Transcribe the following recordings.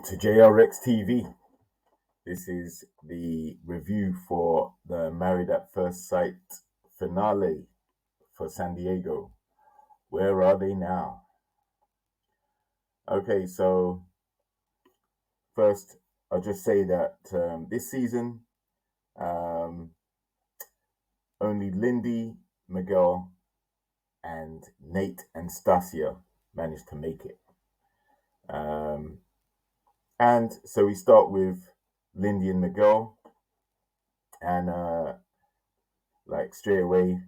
to JRX TV. This is the review for the Married at First Sight finale for San Diego. Where are they now? Okay, so first, I'll just say that this season, um, only Lindy, Miguel, and Nate and Stasia managed to make it. And so we start with Lindy and Miguel, and like straight away,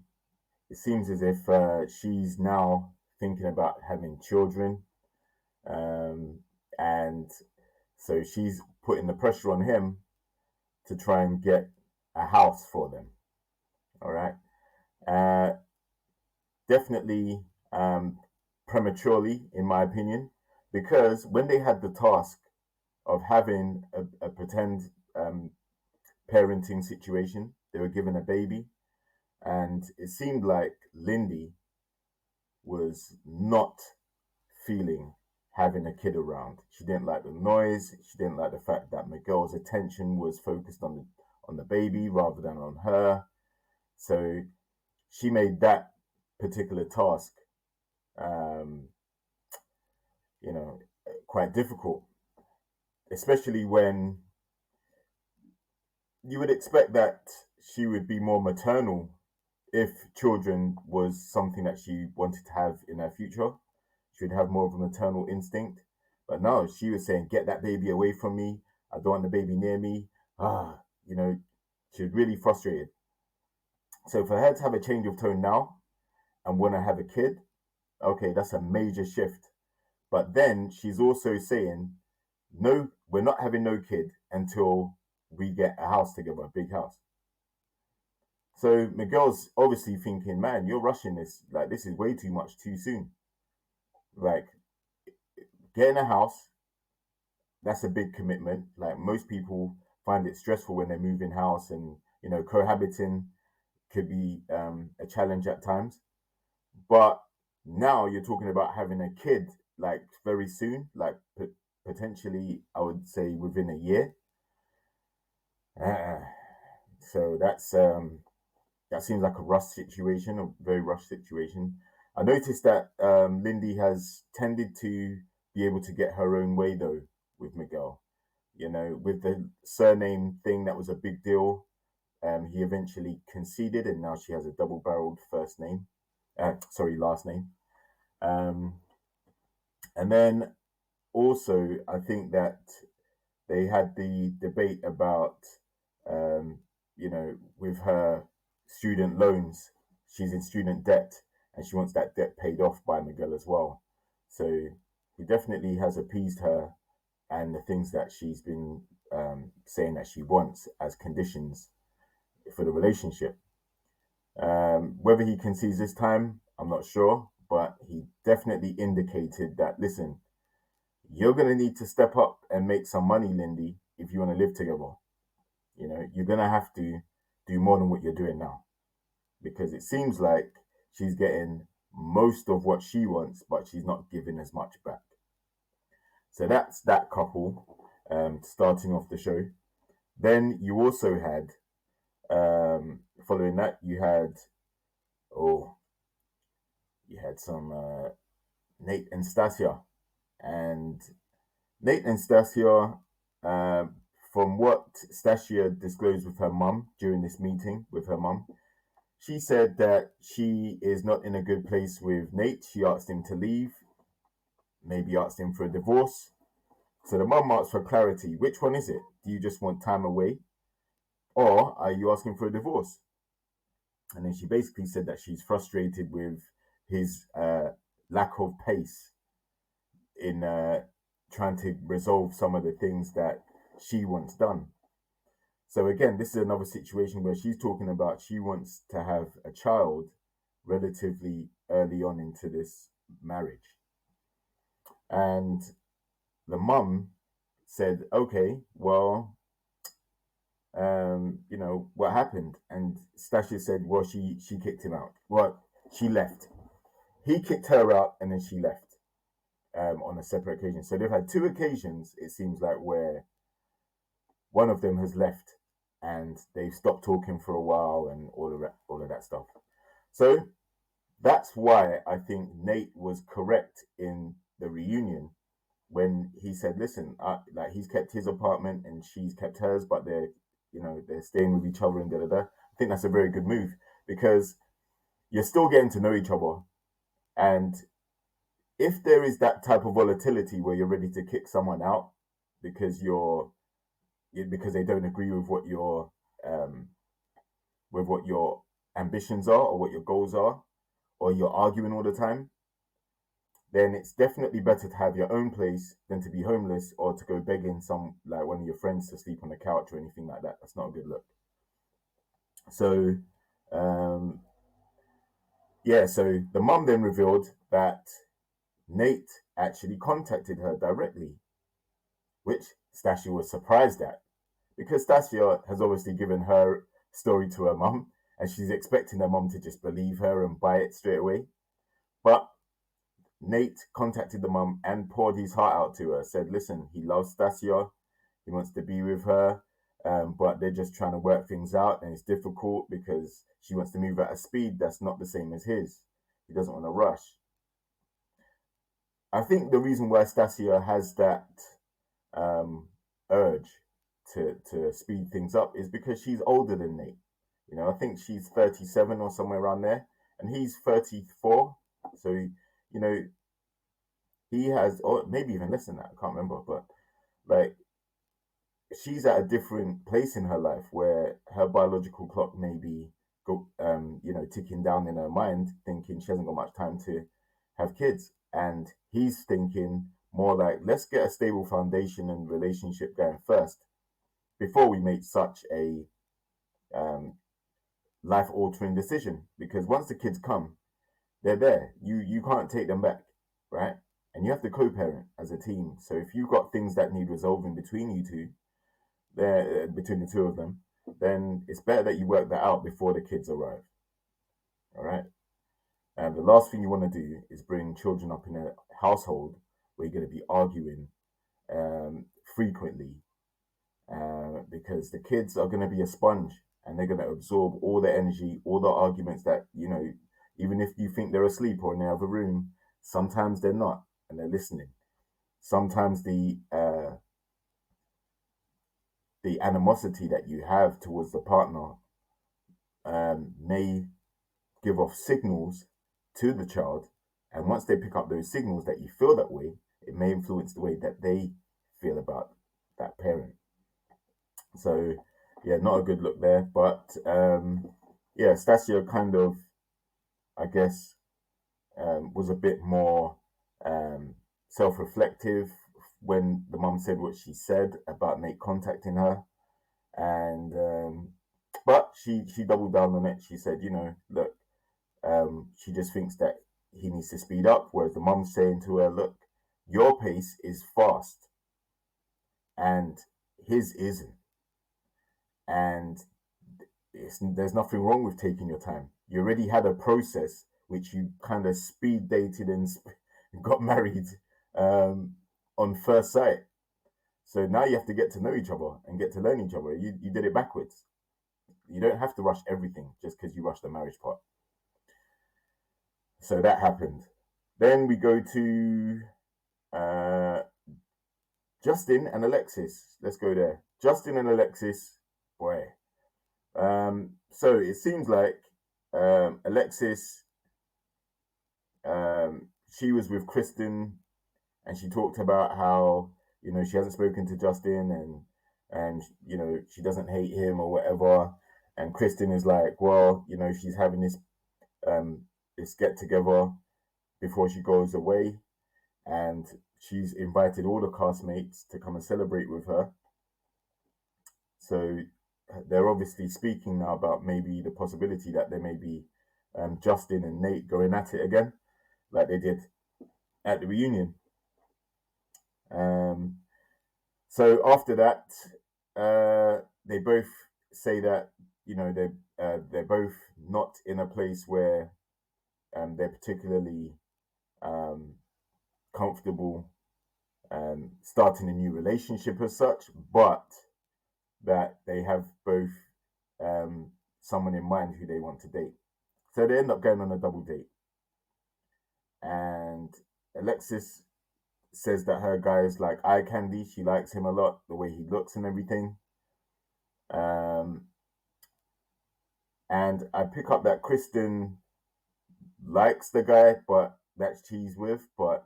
it seems as if she's now thinking about having children, and so she's putting the pressure on him to try and get a house for them. All right, uh, definitely prematurely, in my opinion, because when they had the task of having a pretend parenting situation, they were given a baby, and it seemed like Lindy was not feeling having a kid around. She didn't like the noise. She didn't like the fact that Miguel's attention was focused on the baby rather than on her. So she made that particular task, um, you know, quite difficult, especially when you would expect that she would be more maternal if children was something that she wanted to have in her future. She would have more of a maternal instinct. But no, she was saying, get that baby away from me. I don't want the baby near me. You know, she was really frustrated. So for her to have a change of tone now and want to have a kid, okay, that's a major shift. But then she's also saying, no, we're not having no kid until we get a house together, a big house. So Miguel's obviously thinking, man, you're rushing this. Like, this is way too much too soon. Like, getting a house, that's a big commitment. Like, most people find it stressful when they move in house, and cohabiting could be a challenge at times. But now you're talking about having a kid, like, very soon, like potentially, I would say within a year. So that seems like a rush situation, a very rushed situation. I noticed that Lindy has tended to be able to get her own way though with Miguel. With the surname thing, that was a big deal. He eventually conceded, and now she has a double-barreled first name. Last name. And then also, I think that they had the debate about, with her student loans, she's in student debt, and she wants that debt paid off by Miguel as well. So he definitely has appeased her and the things that she's been saying that she wants as conditions for the relationship. Whether he concedes this time, I'm not sure, but he definitely indicated that, listen, you're going to need to step up and make some money, Lindy, if you want to live together. You're going to have to do more than what you're doing now, because it seems like she's getting most of what she wants, but she's not giving as much back. So that's that couple starting off the show. Then you also had, following that, you had some Nate and Stasia. And Nate and Stasia, from what Stasia disclosed with her mum during this meeting with her mum, she said that she is not in a good place with Nate. She asked him to leave, maybe asked him for a divorce. So the mum asked for clarity. Which one is it? Do you just want time away? Or are you asking for a divorce? And then she basically said that she's frustrated with his lack of pace in trying to resolve some of the things that she wants done. So again, this is another situation where she's talking about she wants to have a child relatively early on into this marriage. And the mum said, okay, well, what happened? And Stasia said, well, she kicked him out. Well, she left. He kicked her out, and then she left. on a separate occasion. So they've had two occasions, it seems like, where one of them has left and they've stopped talking for a while and all of that stuff. So that's why I think Nate was correct in the reunion when he said, "Listen, like he's kept his apartment and she's kept hers, but they're staying with each other and da da da." I think that's a very good move because you're still getting to know each other, and if there is that type of volatility where you're ready to kick someone out because because they don't agree um, with what your ambitions are or what your goals are, or you're arguing all the time, then it's definitely better to have your own place than to be homeless or to go begging like one of your friends to sleep on the couch or anything like that. That's not a good look. So, um, yeah, so the mum then revealed that Nate actually contacted her directly, which Stasia was surprised at because Stasia has obviously given her story to her mum and she's expecting her mum to just believe her and buy it straight away. But Nate contacted the mum and poured his heart out to her, said, "Listen, he loves Stasia, he wants to be with her, but they're just trying to work things out and it's difficult because she wants to move at a speed that's not the same as his. He doesn't want to rush." I think the reason why Stasia has that um, urge to speed things up is because she's older than Nate. I think she's 37 or somewhere around there, and he's 34. So, he has, or maybe even less than that. I can't remember, but like she's at a different place in her life where her biological clock may be ticking down in her mind, thinking she hasn't got much time to have kids, and he's thinking more like, let's get a stable foundation and relationship going first before we make such a um, life altering decision. Because once the kids come, they're there. You can't take them back, right? And you have to co-parent as a team. So if you've got things that need resolving between you two, between the two of them, then it's better that you work that out before the kids arrive. All right. And the last thing you want to do is bring children up in a household where you're going to be arguing frequently, because the kids are going to be a sponge and they're going to absorb all the energy, all the arguments that, even if you think they're asleep or in the other room, sometimes they're not and they're listening. Sometimes the animosity that you have towards the partner may give off signals to the child. And once they pick up those signals that you feel that way, it may influence the way that they feel about that parent. So, yeah, not a good look there. But yeah, Stasia kind of, I guess, was a bit more self-reflective when the mum said what she said about Nate contacting her, and but she doubled down on it. She said, look, she just thinks that he needs to speed up, whereas the mum's saying to her, look, your pace is fast and his isn't, and there's nothing wrong with taking your time. You already had a process which you kind of speed dated and got married on first sight. So now you have to get to know each other and get to learn each other. You did it backwards. You don't have to rush everything just because you rushed the marriage part. So that happened. Then we go to Justin and Alexis. Let's go there. Justin and Alexis, boy. So it seems like Alexis, she was with Kristen, and she talked about how she hasn't spoken to Justin, and she doesn't hate him or whatever. And Kristen is like, well, she's having this get together before she goes away, and she's invited all the castmates to come and celebrate with her. So they're obviously speaking now about maybe the possibility that there may be Justin and Nate going at it again, like they did at the reunion. So after that, they both say that they're both not in a place where they're particularly comfortable starting a new relationship as such, but that they have both someone in mind who they want to date. So they end up going on a double date. And Alexis says that her guy is like eye candy. She likes him a lot, the way he looks and everything. And I pick up that Kristen likes the guy, but that she's with, but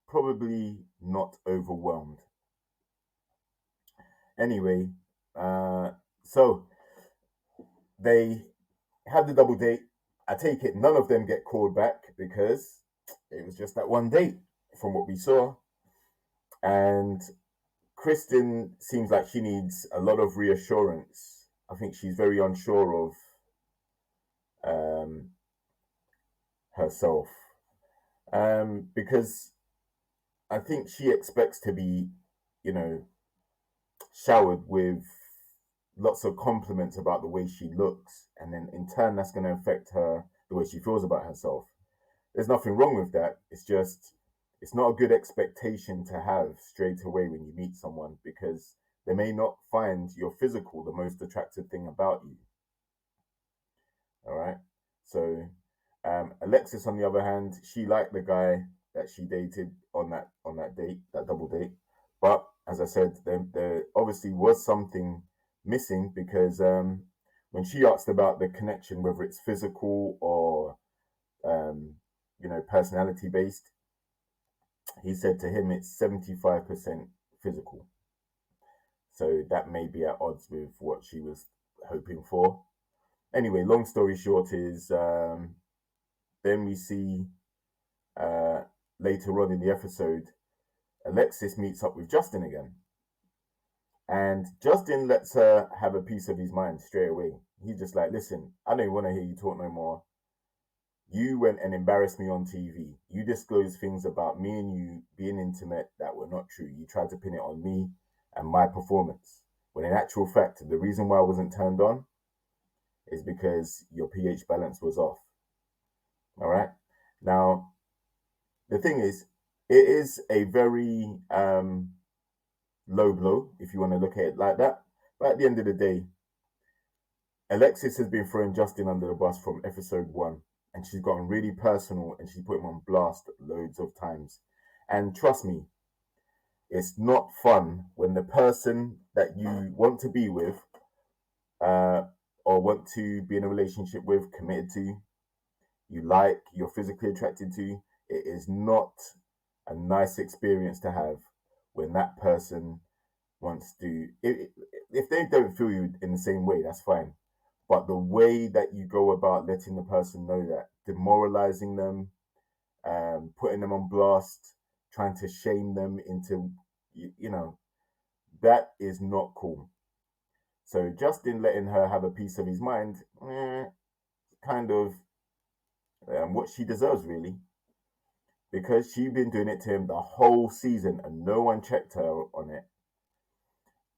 probably not overwhelmed. Anyway, so they have the double date. I take it none of them get called back because it was just that one date from what we saw. And Kristen seems like she needs a lot of reassurance. I think she's very unsure of herself because I think she expects to be, showered with lots of compliments about the way she looks, and then in turn that's going to affect her the way she feels about herself. There's nothing wrong with that. It's just it's not a good expectation to have straight away when you meet someone because they may not find your physical the most attractive thing about you. All right. So Alexis, on the other hand, she liked the guy that she dated on that date, that double date. But as I said, there obviously was something missing because when she asked about the connection, whether it's physical or personality based, he said to him it's 75% physical. So that may be at odds with what she was hoping for. Anyway, long story short is then we see later on in the episode, Alexis meets up with Justin again. And Justin lets her have a piece of his mind straight away. He's just like, listen, I don't want to hear you talk no more. You went and embarrassed me on TV. You disclosed things about me and you being intimate that were not true. You tried to pin it on me and my performance. When in actual fact, the reason why I wasn't turned on is because your pH balance was off. All right. Now, the thing is, it is a very low blow, if you want to look at it like that. But at the end of the day, Alexis has been throwing Justin under the bus from episode 1. And she's gotten really personal and she's put him on blast loads of times. And trust me, it's not fun when the person that you want to be with or want to be in a relationship with, committed to, you like, you're physically attracted to, it is not a nice experience to have when that person wants to, if they don't feel you in the same way, that's fine. But the way that you go about letting the person know that, demoralizing them, putting them on blast, trying to shame them into, that is not cool. So Justin letting her have a piece of his mind, kind of what she deserves, really. Because she's been doing it to him the whole season and no one checked her on it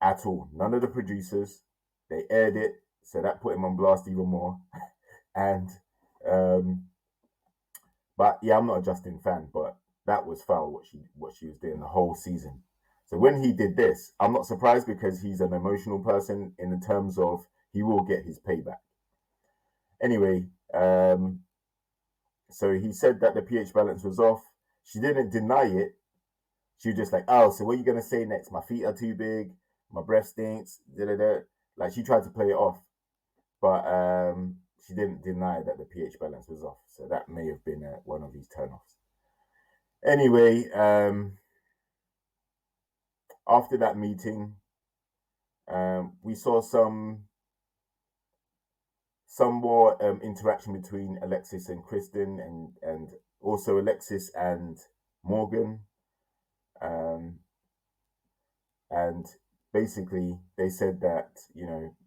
at all. None of the producers, they aired it, so that put him on blast even more. And but yeah, I'm not a Justin fan, but that was foul what she was doing the whole season. So when he did this, I'm not surprised because he's an emotional person in the terms of he will get his payback. Anyway, so he said that the pH balance was off. She didn't deny it. She was just like, oh, so what are you going to say next? My feet are too big. My breath stinks. Da-da-da. Like she tried to play it off. But she didn't deny that the pH balance was off. So that may have been one of his turnoffs. Anyway, after that meeting, we saw some more interaction between Alexis and Kristen and also Alexis and Morgan. And basically they said that,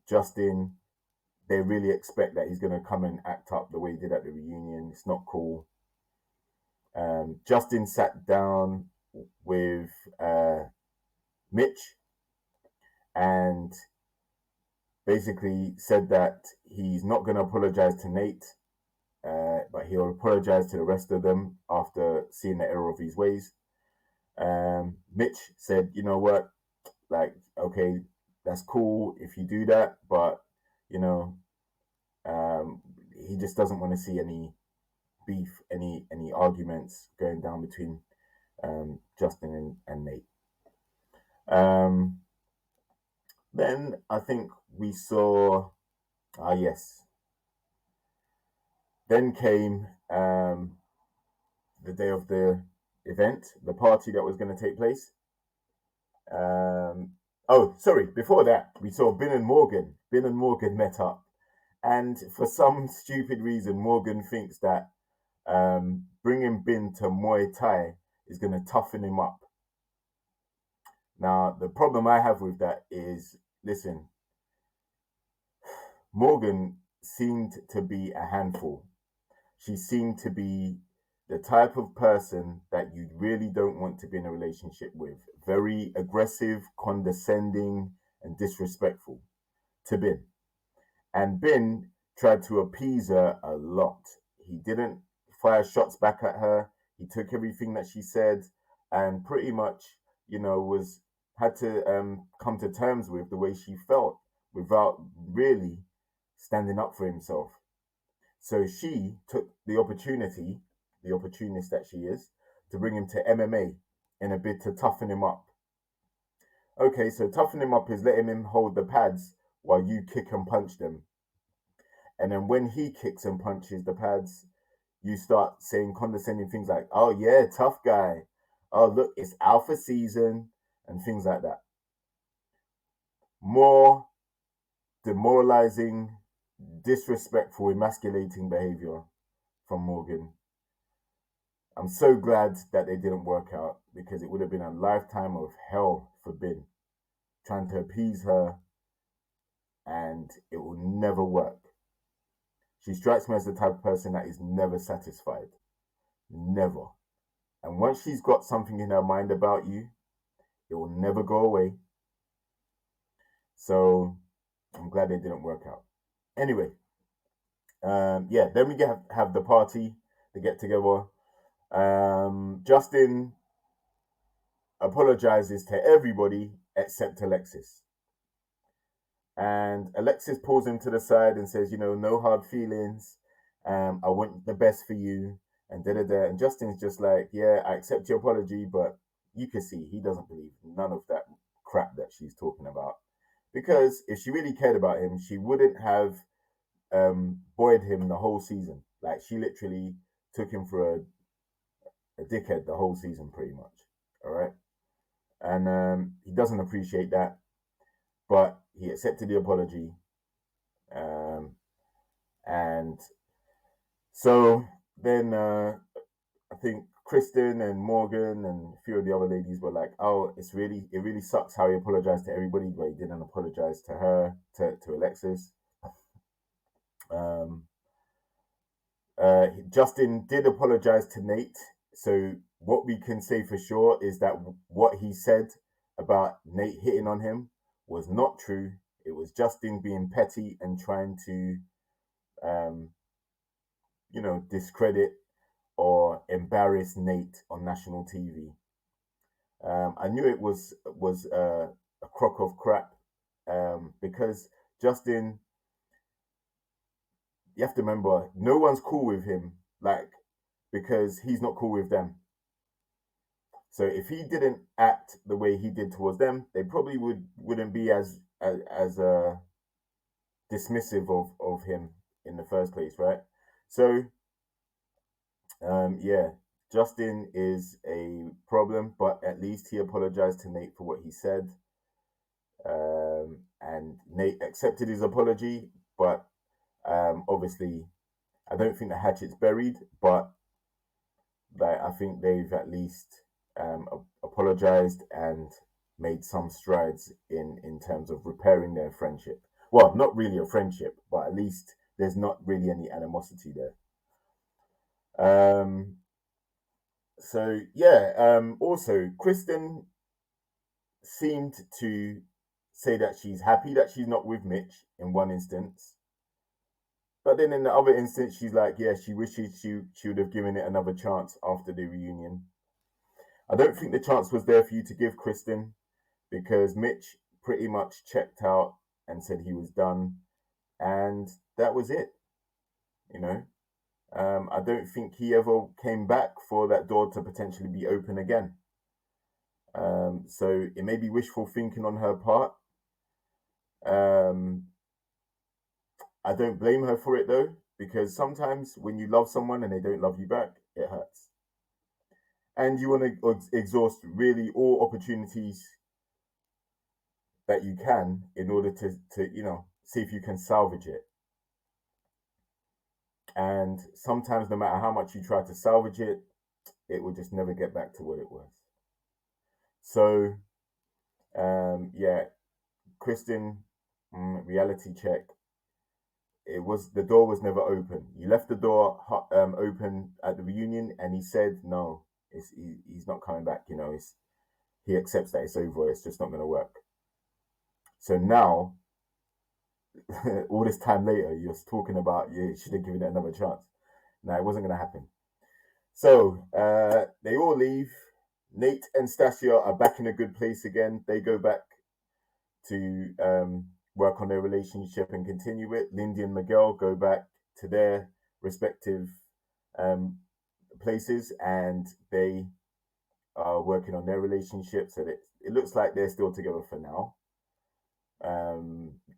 Justin, they really expect that he's going to come and act up the way he did at the reunion. It's not cool. Justin sat down with Mitch and basically said that he's not going to apologize to Nate but he'll apologize to the rest of them after seeing the error of his ways. Mitch said, you know what, like, okay, that's cool if you do that, but you know, he just doesn't want to see any beef, any arguments going down between Justin and Nate. Then I think we saw, yes. Then came the day of the event, the party that was going to take place. Oh, sorry, before that, we saw Bin and Morgan. Bin and Morgan met up. And for some stupid reason, Morgan thinks that bringing Bin to Muay Thai is going to toughen him up. Now, the problem I have with that is, listen, Morgan seemed to be a handful. She seemed to be the type of person that you really don't want to be in a relationship with. Very aggressive, condescending, and disrespectful to Bin. And Bin tried to appease her a lot. He didn't fire shots back at her. He took everything that she said and pretty much, had to come to terms with the way she felt without really standing up for himself. So she took the opportunity, the opportunist that she is, to bring him to MMA in a bid to toughen him up. Okay, so toughen him up is letting him hold the pads while you kick and punch them. And then when he kicks and punches the pads, you start saying condescending things like, oh yeah, tough guy. Oh, look, it's alpha season and things like that. More demoralizing, disrespectful, emasculating behavior from Morgan. I'm so glad that they didn't work out because it would have been a lifetime of hell for Bin trying to appease her, and it will never work. She strikes me as the type of person that is never satisfied. Never. And once she's got something in her mind about you, it will never go away. So I'm glad they didn't work out. Anyway, then we have the party, the get together. Justin apologizes to everybody except Alexis. And Alexis pulls him to the side and says, no hard feelings. I want the best for you. And da-da-da. And Justin's just like, yeah, I accept your apology, but you can see he doesn't believe none of that crap that she's talking about. Because if she really cared about him, she wouldn't have buoyed him the whole season. Like, she literally took him for a dickhead the whole season, pretty much. All right? And he doesn't appreciate that, but he accepted the apology. And so then I think Kristen and Morgan and a few of the other ladies were like, oh, it really sucks how he apologized to everybody, but he didn't apologize to her, to Alexis. Justin did apologize to Nate. So what we can say for sure is that what he said about Nate hitting on him was not true. It was Justin being petty and trying to, discredit or embarrass Nate on national TV. I knew it was a crock of crap because Justin, you have to remember, no one's cool with him, because he's not cool with them. So if he didn't act the way he did towards them, they probably wouldn't be as dismissive of him in the first place, right? So Justin is a problem, but at least he apologized to Nate for what he said. And Nate accepted his apology, but obviously, I don't think the hatchet's buried, but I think they've at least apologized and made some strides in terms of repairing their friendship. Well, not really a friendship, but at least there's not really any animosity there. Also, Kristen seemed to say that she's happy that she's not with Mitch in one instance, But then in the other instance, she's like, yeah, she wishes she would have given it another chance after the reunion. I don't think the chance was there for you to give Kristen, because Mitch pretty much checked out and said he was done, and that was it. You know, I don't think he ever came back for that door to potentially be open again. So it may be wishful thinking on her part. Um, I don't blame her for it though, because sometimes when you love someone and they don't love you back, it hurts. And you want to exhaust really all opportunities that you can in order to see if you can salvage it. And sometimes, no matter how much you try to salvage it, it will just never get back to what it was. So, yeah, Kristen, reality check. The door was never open. You left the door open at the reunion, and he said no. He's not coming back. He accepts that it's over. It's just not going to work. So now, all this time later, you're talking about you should have given it another chance. No, it wasn't going to happen. So they all leave. Nate and Stasia are back in a good place again. They go back to work on their relationship and continue it. Lindy and Miguel go back to their respective places, and they are working on their relationship. So that it looks like they're still together for now.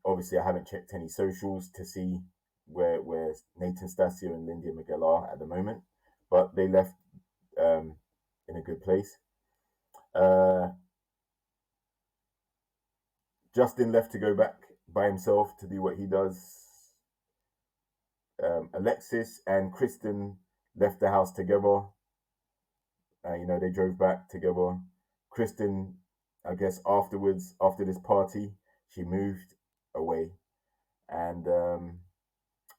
Obviously, I haven't checked any socials to see where Nate and Stasia and Lindy and Miguel are at the moment, but they left in a good place. Justin left to go back by himself to do what he does. Alexis and Kristen left the house together. They drove back together. Kristen, I guess afterwards, after this party, she moved away. And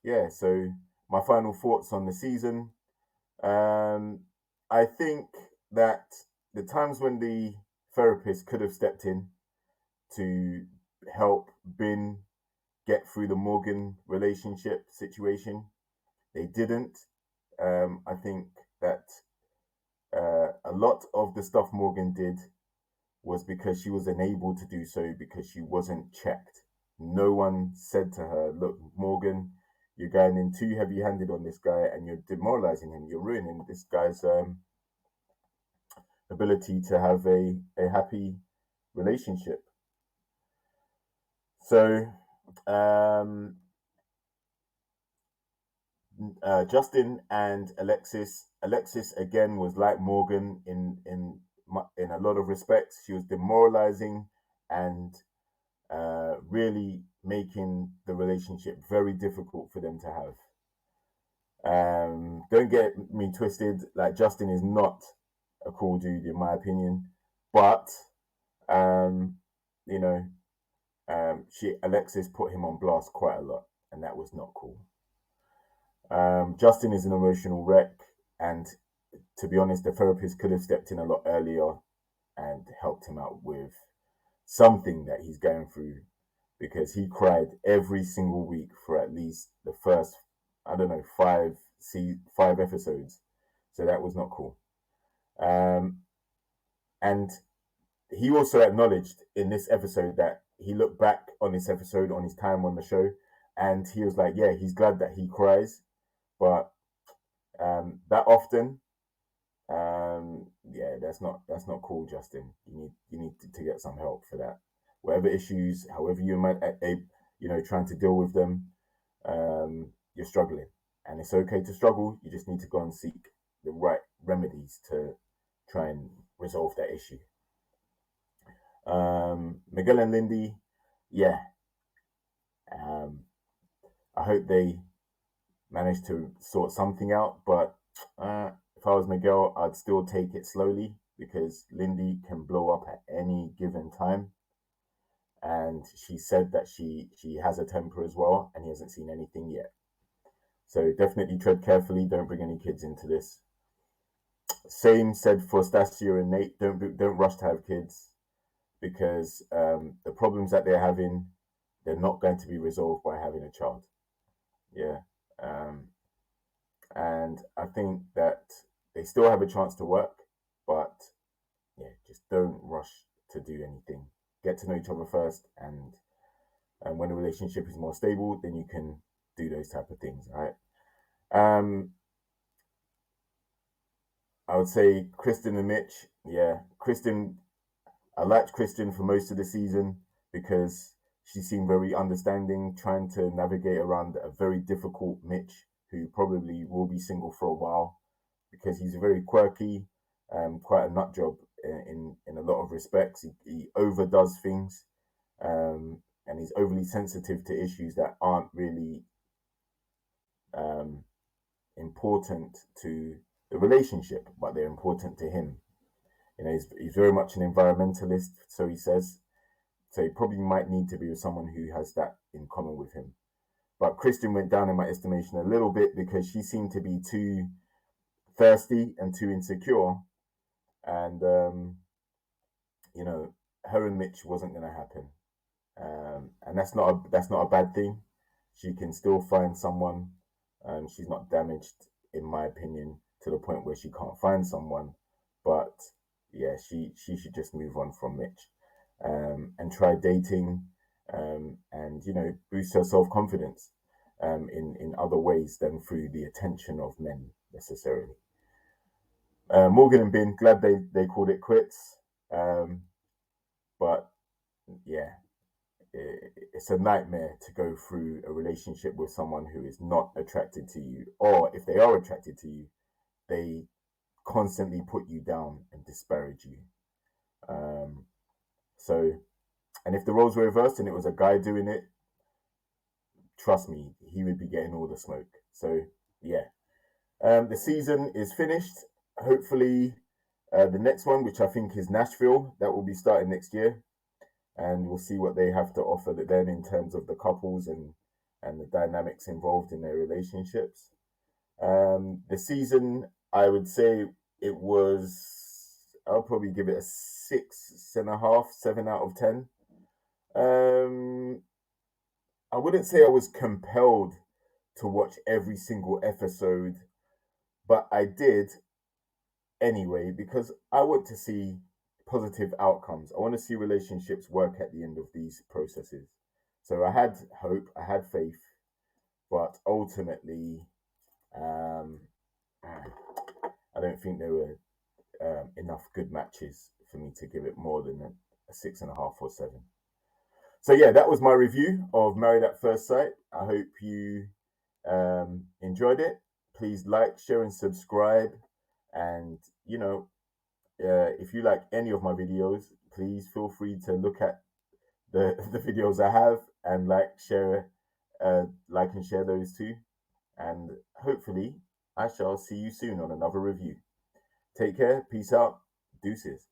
yeah, so my final thoughts on the season. I think that the times when the therapist could have stepped in to help Bin get through the Morgan relationship situation, they didn't. I think that a lot of the stuff Morgan did was because she was unable to do so because she wasn't checked. No one said to her, look, Morgan, you're going in too heavy-handed on this guy and you're demoralizing him. You're ruining this guy's ability to have a happy relationship. So Justin and Alexis again was like Morgan in a lot of respects. She was demoralizing and really making the relationship very difficult for them to have. Don't get me twisted. Like, Justin is not a cool dude in my opinion, but Alexis put him on blast quite a lot, and that was not cool. Justin is an emotional wreck, and to be honest, the therapist could have stepped in a lot earlier and helped him out with something that he's going through, because he cried every single week for at least the first, I don't know, five episodes. So that was not cool. And he also acknowledged in this episode that he looked back on this episode, on his time on the show, and he was like, yeah, he's glad that he cries, but that often, yeah, that's not cool, Justin. You need to get some help for that. Whatever issues, however you might, trying to deal with them, you're struggling, and it's okay to struggle. You just need to go and seek the right remedies to try and resolve that issue. Miguel and Lindy, yeah. I hope they manage to sort something out, but if I was Miguel, I'd still take it slowly, because Lindy can blow up at any given time. And she said that she has a temper as well, and he hasn't seen anything yet. So definitely tread carefully. Don't bring any kids into this. Same said for Stasia and Nate. Don't rush to have kids, because the problems that they're having, they're not going to be resolved by having a child. Yeah. And I think that they still have a chance to work, but yeah, just don't rush to do anything. Get to know each other first, and when a relationship is more stable, then you can do those type of things, right? Um, I would say Kristen and Mitch. Yeah, Kristen. I liked Kristen for most of the season because she seemed very understanding, trying to navigate around a very difficult Mitch, who probably will be single for a while because he's very quirky, quite a nut job in a lot of respects. He overdoes things, and he's overly sensitive to issues that aren't really um, important to the relationship, but they're important to him. You know, he's very much an environmentalist, so he says. So he probably might need to be with someone who has that in common with him. But Kristen went down in my estimation a little bit because she seemed to be too thirsty and too insecure, and you know, her and Mitch wasn't going to happen. And that's not a bad thing. She can still find someone. She's not damaged, in my opinion, to the point where she can't find someone. But yeah, she should just move on from Mitch, and try dating, and boost her self confidence, in other ways than through the attention of men necessarily. Morgan and Bin, glad they called it quits. Um, but yeah, it's a nightmare to go through a relationship with someone who is not attracted to you, or if they are attracted to you, they constantly put you down and disparage you. Um, so, and if the roles were reversed and it was a guy doing it, trust me, he would be getting all the smoke. So, yeah, the season is finished. Hopefully, the next one, which I think is Nashville, that will be starting next year, and we'll see what they have to offer then in terms of the couples and the dynamics involved in their relationships. The season, I would say it was. I'll probably give it a 6.5, 7 out of 10. Um, I wouldn't say I was compelled to watch every single episode, but I did anyway because I want to see positive outcomes. I want to see relationships work at the end of these processes. So I had hope, I had faith, but ultimately, um, I don't think there were enough good matches for me to give it more than a 6.5 or 7. So yeah, that was my review of Married at First Sight. I hope you enjoyed it. Please like, share, and subscribe. And if you like any of my videos, please feel free to look at the videos I have and like and share those too. And hopefully, I shall see you soon on another review. Take care. Peace out. Deuces.